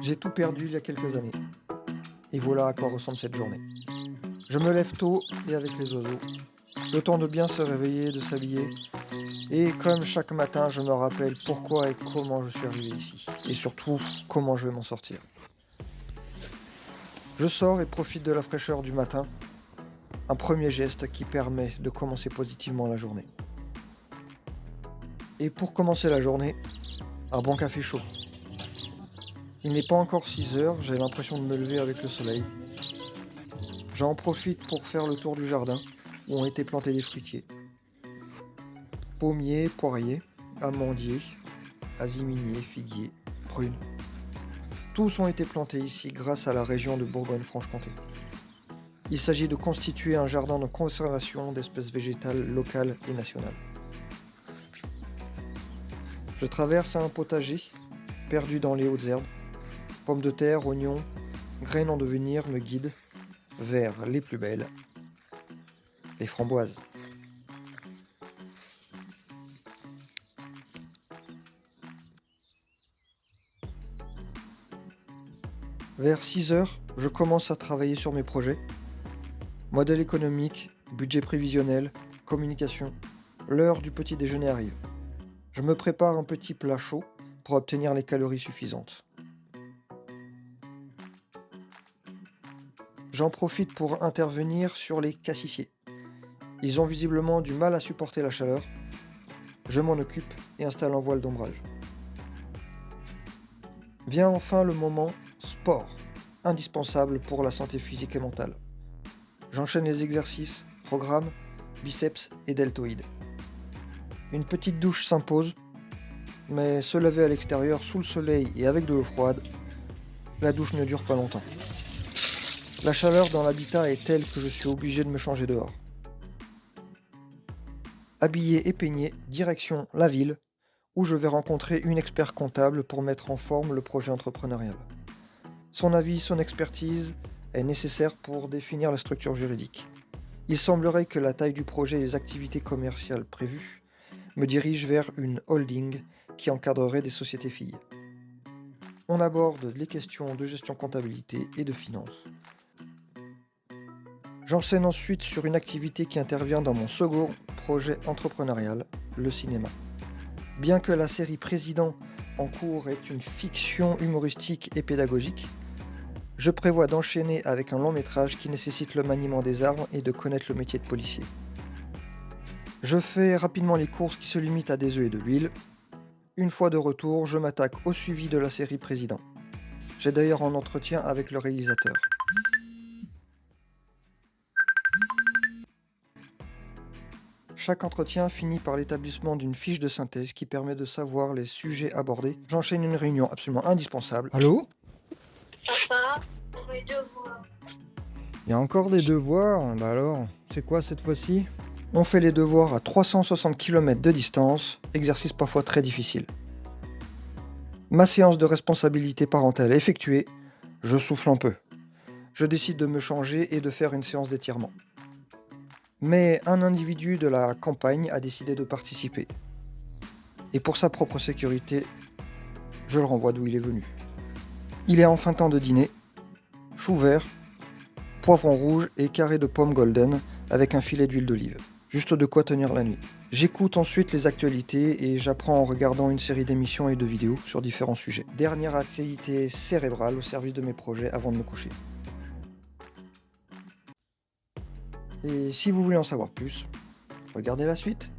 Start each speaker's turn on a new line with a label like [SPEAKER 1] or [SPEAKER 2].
[SPEAKER 1] J'ai tout perdu il y a quelques années. Et voilà à quoi ressemble cette journée. Je me lève tôt et avec les oiseaux. Le temps de bien se réveiller, de s'habiller. Et comme chaque matin, je me rappelle pourquoi et comment je suis arrivé ici. Et surtout, comment je vais m'en sortir. Je sors et profite de la fraîcheur du matin. Un premier geste qui permet de commencer positivement la journée. Et pour commencer la journée, un bon café chaud. Il n'est pas encore 6 heures, j'ai l'impression de me lever avec le soleil. J'en profite pour faire le tour du jardin où ont été plantés des fruitiers. Pommiers, poiriers, amandiers, aziminiers, figuiers, prunes. Tous ont été plantés ici grâce à la région de Bourgogne-Franche-Comté. Il s'agit de constituer un jardin de conservation d'espèces végétales locales et nationales. Je traverse un potager, perdu dans les hautes herbes. Pommes de terre, oignons, graines en devenir me guident vers les plus belles, les framboises. Vers 6 heures, je commence à travailler sur mes projets. Modèle économique, budget prévisionnel, communication. L'heure du petit déjeuner arrive. Je me prépare un petit plat chaud pour obtenir les calories suffisantes. J'en profite pour intervenir sur les cassissiers. Ils ont visiblement du mal à supporter la chaleur. Je m'en occupe et installe un voile d'ombrage. Vient enfin le moment sport, indispensable pour la santé physique et mentale. J'enchaîne les exercices, programmes, biceps et deltoïdes. Une petite douche s'impose, mais se lever à l'extérieur sous le soleil et avec de l'eau froide, la douche ne dure pas longtemps. La chaleur dans l'habitat est telle que je suis obligé de me changer dehors. Habillé et peigné, direction la ville, où je vais rencontrer une expert comptable pour mettre en forme le projet entrepreneurial. Son avis, son expertise est nécessaire pour définir la structure juridique. Il semblerait que la taille du projet et les activités commerciales prévues me dirigent vers une holding qui encadrerait des sociétés filles. On aborde les questions de gestion comptabilité et de finance. J'enchaîne ensuite sur une activité qui intervient dans mon second projet entrepreneurial, le cinéma. Bien que la série Président en cours est une fiction humoristique et pédagogique, je prévois d'enchaîner avec un long métrage qui nécessite le maniement des armes et de connaître le métier de policier. Je fais rapidement les courses qui se limitent à des œufs et de l'huile. Une fois de retour, je m'attaque au suivi de la série Président. J'ai d'ailleurs un entretien avec le réalisateur. Chaque entretien finit par l'établissement d'une fiche de synthèse qui permet de savoir les sujets abordés. J'enchaîne une réunion absolument indispensable. Allô ?
[SPEAKER 2] Papa, pour mes devoirs.
[SPEAKER 1] Il y a encore des devoirs ? Bah alors, c'est quoi cette fois-ci ? On fait les devoirs à 360 km de distance, exercice parfois très difficile. Ma séance de responsabilité parentale effectuée, je souffle un peu. Je décide de me changer et de faire une séance d'étirement. Mais un individu de la campagne a décidé de participer. Et pour sa propre sécurité, je le renvoie d'où il est venu. Il est enfin temps de dîner. Chou vert, poivron rouge et carré de pommes golden avec un filet d'huile d'olive. Juste de quoi tenir la nuit. J'écoute ensuite les actualités et j'apprends en regardant une série d'émissions et de vidéos sur différents sujets. Dernière activité cérébrale au service de mes projets avant de me coucher. Et si vous voulez en savoir plus, regardez la suite.